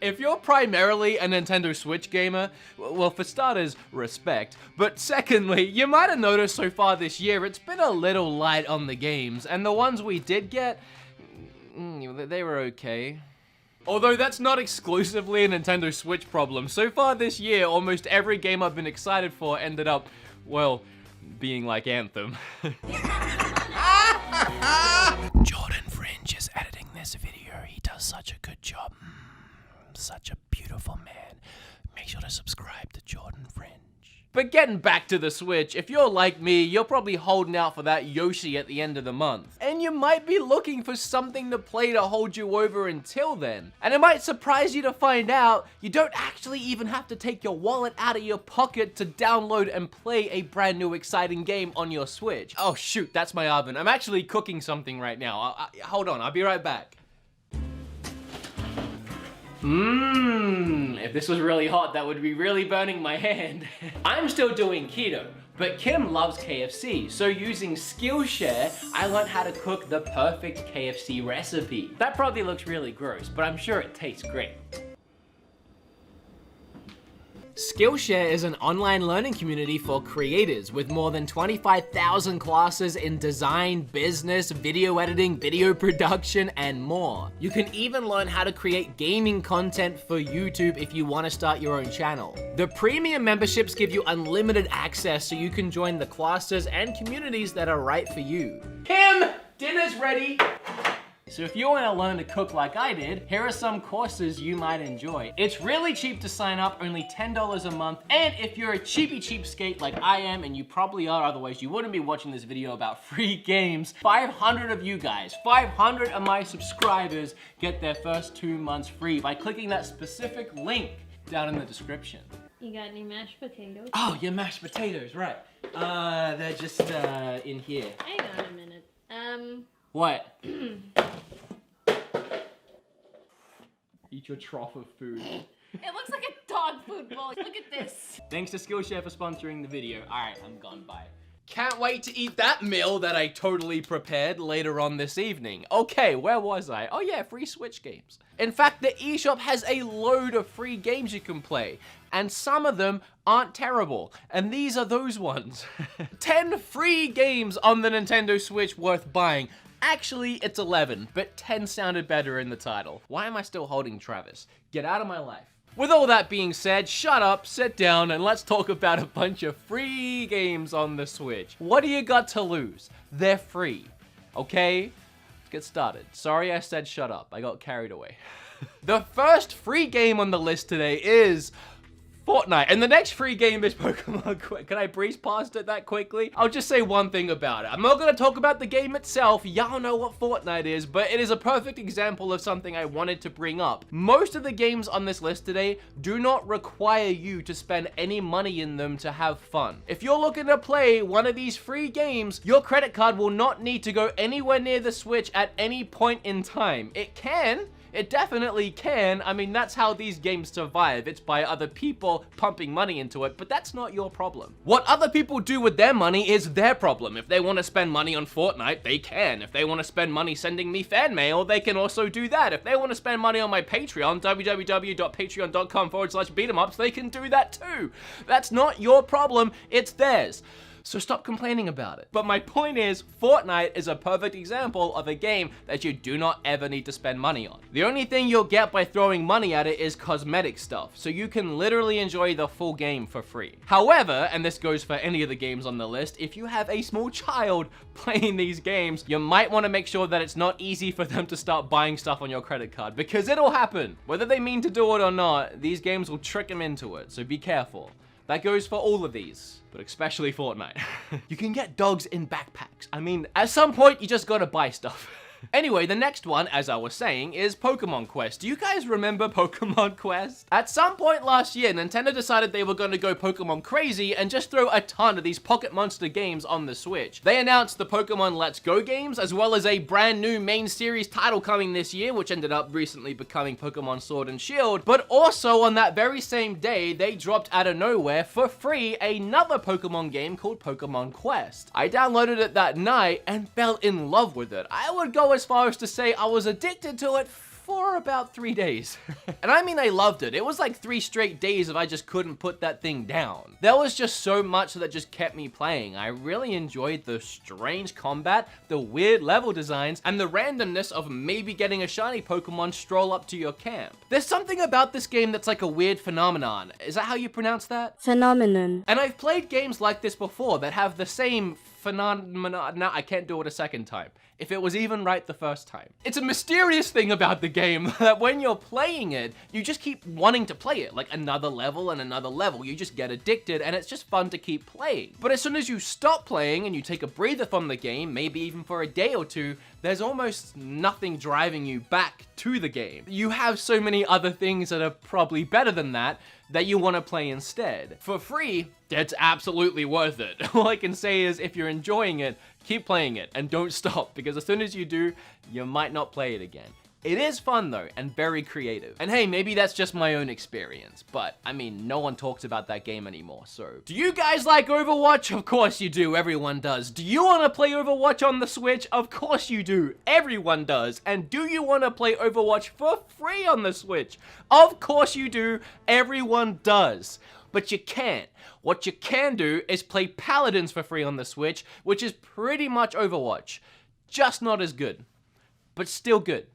If you're primarily a Nintendo Switch gamer, well, for starters, respect. But secondly, you might have noticed so far this year, it's been a little light on the games, and the ones we did get, they were okay. Although that's not exclusively a Nintendo Switch problem. So far this year, almost every game I've been excited for ended up, well, being like Anthem. Jordan Fringe is editing this video. He does such a good job. Such a beautiful man. Make sure to subscribe to Jordan Fringe. But getting back to the Switch, if you're like me, you're probably holding out for that Yoshi at the end of the month. And you might be looking for something to play to hold you over until then. And it might surprise you to find out you don't actually even have to take your wallet out of your pocket to download and play a brand new exciting game on your Switch. Oh shoot, that's my oven. I'm actually cooking something right now. Hold on, I'll be right back. If this was really hot, that would be really burning my hand. I'm still doing keto, but Kim loves KFC, so using Skillshare, I learned how to cook the perfect KFC recipe. That probably looks really gross, but I'm sure it tastes great. Skillshare is an online learning community for creators with more than 25,000 classes in design, business, video editing, video production, and more. You can even learn how to create gaming content for YouTube if you want to start your own channel. The premium memberships give you unlimited access so you can join the classes and communities that are right for you. Kim, dinner's ready! So if you want to learn to cook like I did, here are some courses you might enjoy. It's really cheap to sign up, only $10 a month, and if you're a cheapskate like I am, and you probably are, otherwise you wouldn't be watching this video about free games, 500 of you guys, 500 of my subscribers get their first 2 months free by clicking that specific link down in the description. You got any mashed potatoes? Oh, your mashed potatoes, right. They're just in here. Hang on a minute. What? Eat your trough of food. It looks like a dog food bowl. Look at this. Thanks to Skillshare for sponsoring the video. Alright, I'm gone, bye. Can't wait to eat that meal that I totally prepared later on this evening. Okay, where was I? Oh yeah, free Switch games. In fact, the eShop has a load of free games you can play, and some of them aren't terrible, and these are those ones. 10 free games on the Nintendo Switch worth buying. Actually, it's 11, but 10 sounded better in the title. Why am I still holding Travis? Get out of my life. With all that being said, shut up, sit down, and let's talk about a bunch of free games on the Switch. What do you got to lose? They're free, okay? Let's get started. Sorry I said shut up, I got carried away. The first free game on the list today is Fortnite, and the next free game is Pokemon Quest. Can I breeze past it that quickly? I'll just say one thing about it. I'm not gonna talk about the game itself. Y'all know what Fortnite is, but it is a perfect example of something I wanted to bring up. Most of the games on this list today do not require you to spend any money in them to have fun. If you're looking to play one of these free games, your credit card will not need to go anywhere near the Switch at any point in time. It can. It definitely can. I mean, that's how these games survive. It's by other people pumping money into it, but that's not your problem. What other people do with their money is their problem. If they want to spend money on Fortnite, they can. If they want to spend money sending me fan mail, they can also do that. If they want to spend money on my Patreon, www.patreon.com/beatemups, they can do that too. That's not your problem, it's theirs. So stop complaining about it. But my point is, Fortnite is a perfect example of a game that you do not ever need to spend money on. The only thing you'll get by throwing money at it is cosmetic stuff, so you can literally enjoy the full game for free. However, and this goes for any of the games on the list, if you have a small child playing these games, you might want to make sure that it's not easy for them to start buying stuff on your credit card, because it'll happen. Whether they mean to do it or not, these games will trick them into it, so be careful. That goes for all of these, but especially Fortnite. You can get dogs in backpacks. I mean, at some point, you just gotta buy stuff. Anyway, the next one, as I was saying, is Pokemon Quest. Do you guys remember Pokemon Quest? At some point last year, Nintendo decided they were going to go Pokemon crazy and just throw a ton of these Pocket Monster games on the Switch. They announced the Pokemon Let's Go games, as well as a brand new main series title coming this year, which ended up recently becoming Pokemon Sword and Shield. But also on that very same day, they dropped out of nowhere for free another Pokemon game called Pokemon Quest. I downloaded it that night and fell in love with it. I would go as far as to say I was addicted to it for about 3 days. And I mean, I loved it. It was like 3 straight days if I just couldn't put that thing down. There was just so much that just kept me playing. I really enjoyed the strange combat, the weird level designs, and the randomness of maybe getting a shiny Pokemon stroll up to your camp. There's something about this game that's like a weird phenomenon. Is that how you pronounce that? Phenomenon. And I've played games like this before that have the same phenomenon. No, I can't do it a second time. If it was even right the first time. It's a mysterious thing about the game that when you're playing it, you just keep wanting to play it, like another level and another level. You just get addicted and it's just fun to keep playing. But as soon as you stop playing and you take a breather from the game, maybe even for a day or two, there's almost nothing driving you back to the game. You have so many other things that are probably better than that you want to play instead. For free, it's absolutely worth it. All I can say is if you're enjoying it, keep playing it and don't stop, because as soon as you do, you might not play it again. It is fun though, and very creative. And hey, maybe that's just my own experience, but I mean, no one talks about that game anymore, so. Do you guys like Overwatch? Of course you do, everyone does. Do you wanna play Overwatch on the Switch? Of course you do, everyone does. And do you wanna play Overwatch for free on the Switch? Of course you do, everyone does. But you can't. What you can do is play Paladins for free on the Switch, which is pretty much Overwatch. Just not as good, but still good.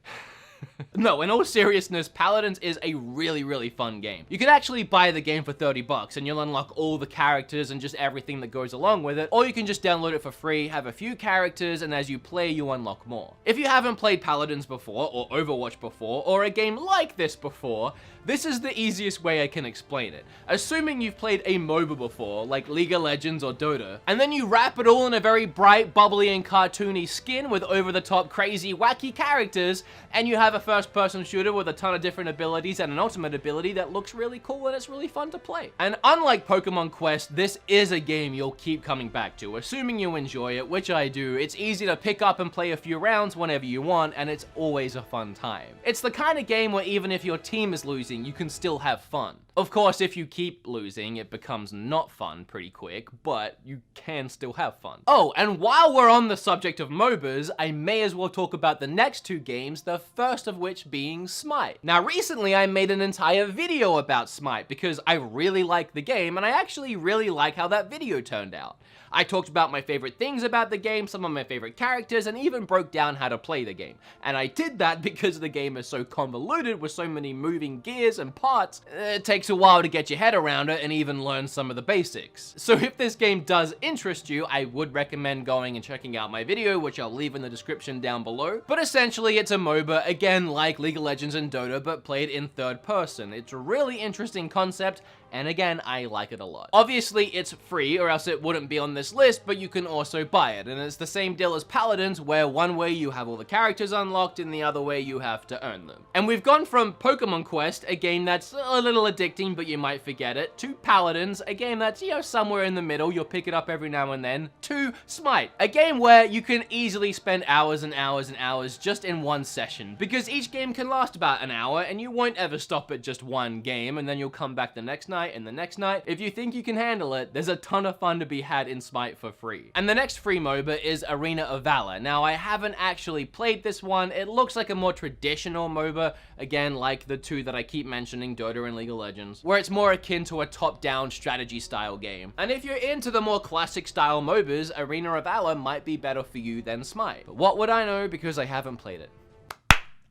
No, in all seriousness, Paladins is a really, really fun game. You can actually buy the game for 30 bucks and you'll unlock all the characters and just everything that goes along with it, or you can just download it for free, have a few characters, and as you play, you unlock more. If you haven't played Paladins before, or Overwatch before, or a game like this before, this is the easiest way I can explain it. Assuming you've played a MOBA before, like League of Legends or Dota, and then you wrap it all in a very bright, bubbly, and cartoony skin with over-the-top, crazy, wacky characters, and you have a first-person shooter with a ton of different abilities and an ultimate ability that looks really cool and it's really fun to play. And unlike Pokemon Quest, this is a game you'll keep coming back to, assuming you enjoy it, which I do. It's easy to pick up and play a few rounds whenever you want, and it's always a fun time. It's the kind of game where even if your team is losing, you can still have fun. Of course, if you keep losing, it becomes not fun pretty quick, but you can still have fun. Oh, and while we're on the subject of MOBAs, I may as well talk about the next 2 games, the first of which being Smite. Now, recently I made an entire video about Smite because I really like the game, and I actually really like how that video turned out. I talked about my favorite things about the game, some of my favorite characters, and even broke down how to play the game. And I did that because the game is so convoluted with so many moving gears and parts, it takes a while to get your head around it and even learn some of the basics. So if this game does interest you, I would recommend going and checking out my video, which I'll leave in the description down below. But essentially it's a MOBA, again like League of Legends and Dota, but played in third person. It's a really interesting concept, and again, I like it a lot. Obviously, it's free, or else it wouldn't be on this list, but you can also buy it. And it's the same deal as Paladins, where one way you have all the characters unlocked, and the other way you have to earn them. And we've gone from Pokemon Quest, a game that's a little addicting, but you might forget it, to Paladins, a game that's, you know, somewhere in the middle, you'll pick it up every now and then, to Smite, a game where you can easily spend hours and hours and hours just in one session, because each game can last about an hour, and you won't ever stop at just one game, and then you'll come back the next night and the next night. If you think you can handle it, there's a ton of fun to be had in Smite for free. And the next free MOBA is Arena of Valor. Now, I haven't actually played this one. It looks like a more traditional MOBA, again, like the 2 that I keep mentioning, Dota and League of Legends, where it's more akin to a top-down strategy style game. And if you're into the more classic style MOBAs, Arena of Valor might be better for you than Smite. But what would I know because I haven't played it?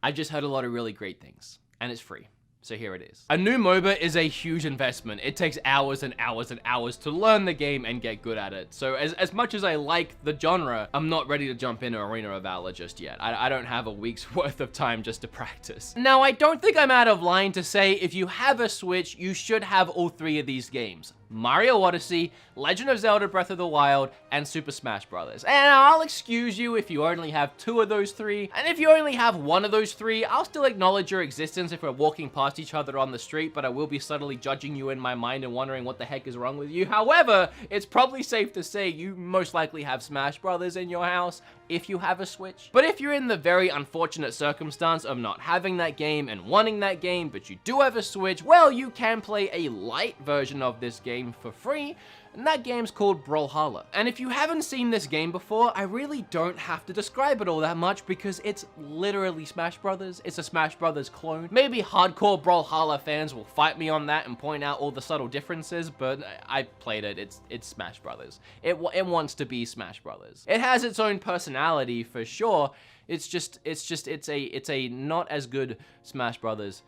I just heard a lot of really great things, and it's free. So here it is. A new MOBA is a huge investment. It takes hours and hours and hours to learn the game and get good at it. So as much as I like the genre, I'm not ready to jump into Arena of Valor just yet. I don't have a week's worth of time just to practice. Now, I don't think I'm out of line to say if you have a Switch, you should have all 3 of these games. Mario Odyssey, Legend of Zelda Breath of the Wild, and Super Smash Bros. And I'll excuse you if you only have 2 of those 3, and if you only have 1 of those 3, I'll still acknowledge your existence if we're walking past each other on the street, but I will be subtly judging you in my mind and wondering what the heck is wrong with you. However, it's probably safe to say you most likely have Smash Bros. In your house if you have a Switch. But if you're in the very unfortunate circumstance of not having that game and wanting that game, but you do have a Switch, well, you can play a light version of this game for free, and that game's called Brawlhalla. And if you haven't seen this game before, I really don't have to describe it all that much because it's literally Smash Brothers. It's a Smash Brothers clone. Maybe hardcore Brawlhalla fans will fight me on that and point out all the subtle differences, but I played it. It's Smash Brothers. It wants to be Smash Brothers. It has its own personality for sure. It's a not as good Smash Brothers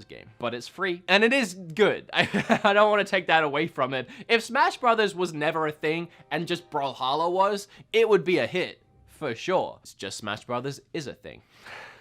game, but it's free and it is good. I don't want to take that away from it. If Smash Brothers was never a thing and just Brawlhalla was, it would be a hit for sure. It's just Smash Brothers is a thing.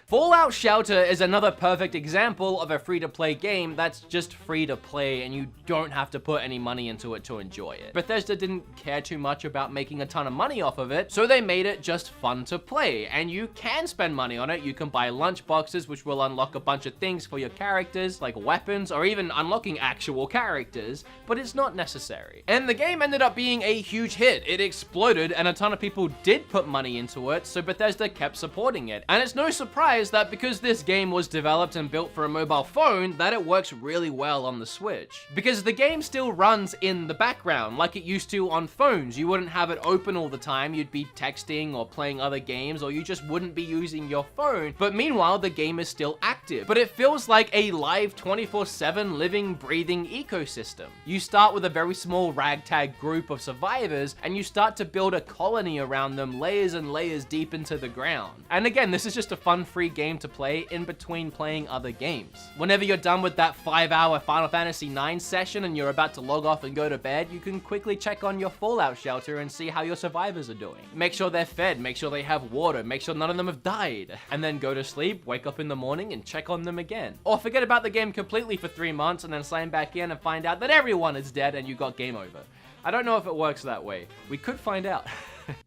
Fallout Shelter is another perfect example of a free-to-play game that's just free to play and you don't have to put any money into it to enjoy it. Bethesda didn't care too much about making a ton of money off of it, so they made it just fun to play, and you can spend money on it. You can buy lunch boxes, which will unlock a bunch of things for your characters, like weapons, or even unlocking actual characters, but it's not necessary. And the game ended up being a huge hit. It exploded, and a ton of people did put money into it, so Bethesda kept supporting it. And it's no surprise that because this game was developed and built for a mobile phone, that it works really well on the Switch. Because the game still runs in the background like it used to on phones. You wouldn't have it open all the time, you'd be texting or playing other games, or you just wouldn't be using your phone. But meanwhile, the game is still active. But it feels like a live 24/7 living, breathing ecosystem. You start with a very small ragtag group of survivors, and you start to build a colony around them, layers and layers deep into the ground. And again, this is just a fun, free game to play in between playing other games. Whenever you're done with that 5-hour Final Fantasy IX session and you're about to log off and go to bed, you can quickly check on your Fallout Shelter and see how your survivors are doing. Make sure they're fed, make sure they have water, make sure none of them have died, and then go to sleep, wake up in the morning, and check on them again. Or forget about the game completely for 3 months and then sign back in and find out that everyone is dead and you got game over. I don't know if it works that way. We could find out.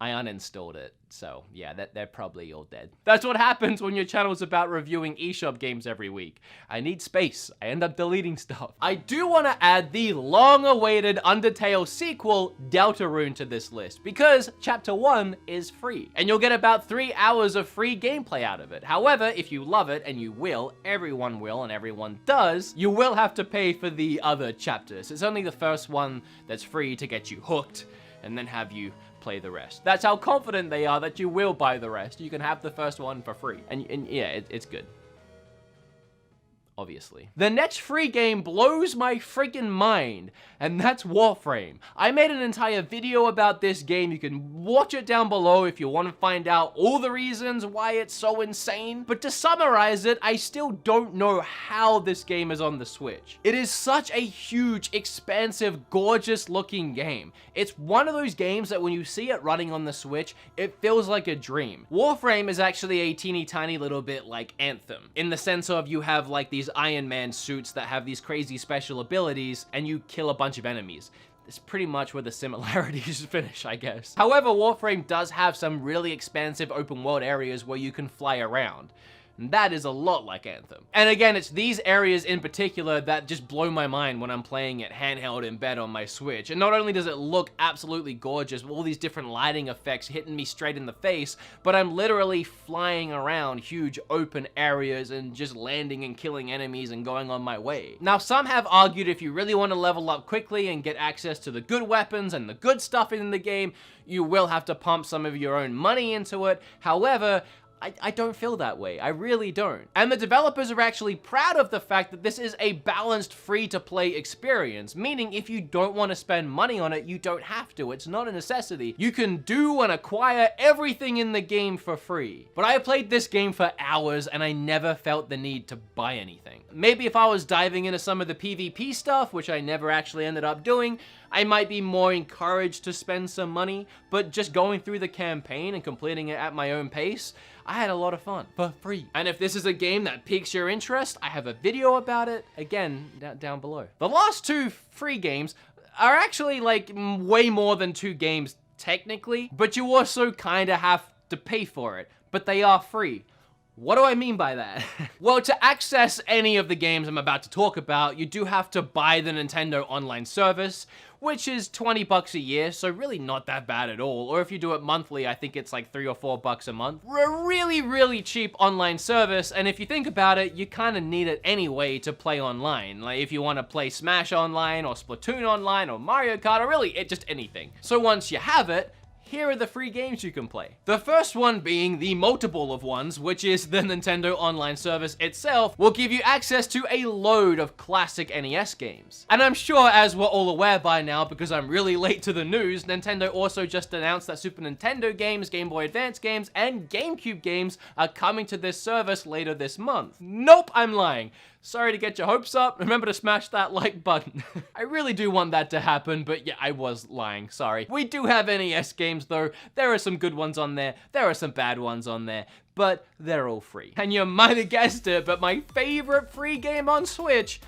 I uninstalled it, so yeah, they're probably all dead. That's what happens when your channel's about reviewing eShop games every week. I need space. I end up deleting stuff. I do want to add the long-awaited Undertale sequel, Deltarune, to this list, because Chapter 1 is free, and you'll get about 3 hours of free gameplay out of it. However, if you love it, and you will, everyone will, and everyone does, you will have to pay for the other chapters. It's only the first one that's free to get you hooked, and then have you play the rest. That's how confident they are that you will buy the rest. You can have the first one for free. And yeah, it's good. Obviously. The next free game blows my freaking mind, and that's Warframe. I made an entire video about this game. You can watch it down below if you want to find out all the reasons why it's so insane. But to summarize it, I still don't know how this game is on the Switch. It is such a huge, expansive, gorgeous looking game. It's one of those games that when you see it running on the Switch, it feels like a dream. Warframe is actually a teeny tiny little bit like Anthem, in the sense of you have like these Iron Man suits that have these crazy special abilities, and you kill a bunch of enemies. It's pretty much where the similarities finish, I guess. However, Warframe does have some really expansive open world areas where you can fly around. And that is a lot like Anthem. And again, it's these areas in particular that just blow my mind when I'm playing it handheld in bed on my Switch. And not only does it look absolutely gorgeous with all these different lighting effects hitting me straight in the face, but I'm literally flying around huge open areas and just landing and killing enemies and going on my way. Now, some have argued if you really want to level up quickly and get access to the good weapons and the good stuff in the game, you will have to pump some of your own money into it. However, I don't feel that way. I really don't. And the developers are actually proud of the fact that this is a balanced free-to-play experience, meaning if you don't want to spend money on it, you don't have to. It's not a necessity. You can do and acquire everything in the game for free. But I played this game for hours and I never felt the need to buy anything. Maybe if I was diving into some of the PvP stuff, which I never actually ended up doing, I might be more encouraged to spend some money, but just going through the campaign and completing it at my own pace, I had a lot of fun for free. And if this is a game that piques your interest, I have a video about it, again, down below. The last 2 free games are actually like way more than 2 games technically, but you also kind of have to pay for it, but they are free. What do I mean by that? Well, to access any of the games I'm about to talk about, you do have to buy the Nintendo Online service, which is $20 a year, so really not that bad at all. Or if you do it monthly, I think it's like $3 or $4 a month. A really, really cheap online service, and if you think about it, you kind of need it anyway to play online. Like if you want to play Smash online, or Splatoon online, or Mario Kart, or really just anything. So once you have it, here are the free games you can play. The first one being the multiple of ones, which is the Nintendo Online service itself, will give you access to a load of classic NES games. And I'm sure, as we're all aware by now, because I'm really late to the news, Nintendo also just announced that Super Nintendo games, Game Boy Advance games, and GameCube games are coming to this service later this month. Nope, I'm lying. Sorry to get your hopes up. Remember to smash that like button. I really do want that to happen, but yeah, I was lying, sorry. We do have NES games though. There are some good ones on there. There are some bad ones on there, but they're all free. And you might have guessed it, but my favorite free game on Switch,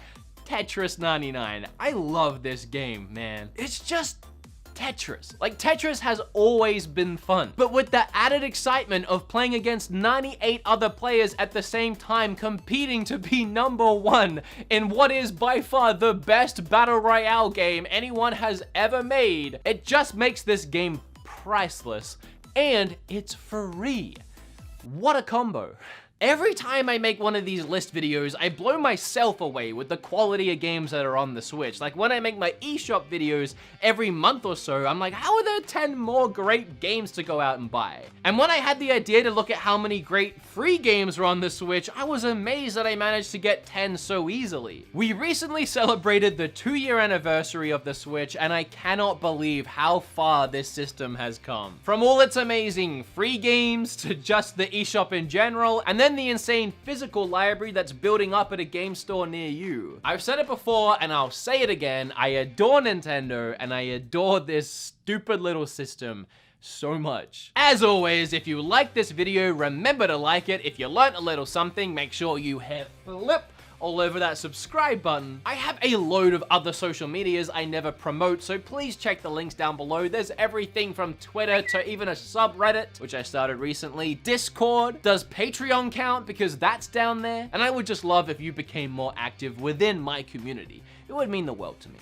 Tetris 99. I love this game, man. It's just Tetris. Like, Tetris has always been fun, but with the added excitement of playing against 98 other players at the same time, competing to be #1 in what is by far the best battle royale game anyone has ever made, it just makes this game priceless, and it's free. What a combo. Every time I make one of these list videos, I blow myself away with the quality of games that are on the Switch. Like when I make my eShop videos every month or so, I'm like, how are there 10 more great games to go out and buy? And when I had the idea to look at how many great free games were on the Switch, I was amazed that I managed to get 10 so easily. We recently celebrated the 2-year anniversary of the Switch, and I cannot believe how far this system has come. From all its amazing free games to just the eShop in general, and then the insane physical library that's building up at a game store near you. I've said it before and I'll say it again, I adore Nintendo and I adore this stupid little system so much. As always, if you like this video, remember to like it. If you learned a little something, make sure you hit flip all over that subscribe button. I have a load of other social medias I never promote, so please check the links down below. There's everything from Twitter to even a subreddit, which I started recently. Discord. Does Patreon count? Because that's down there. And I would just love if you became more active within my community. It would mean the world to me.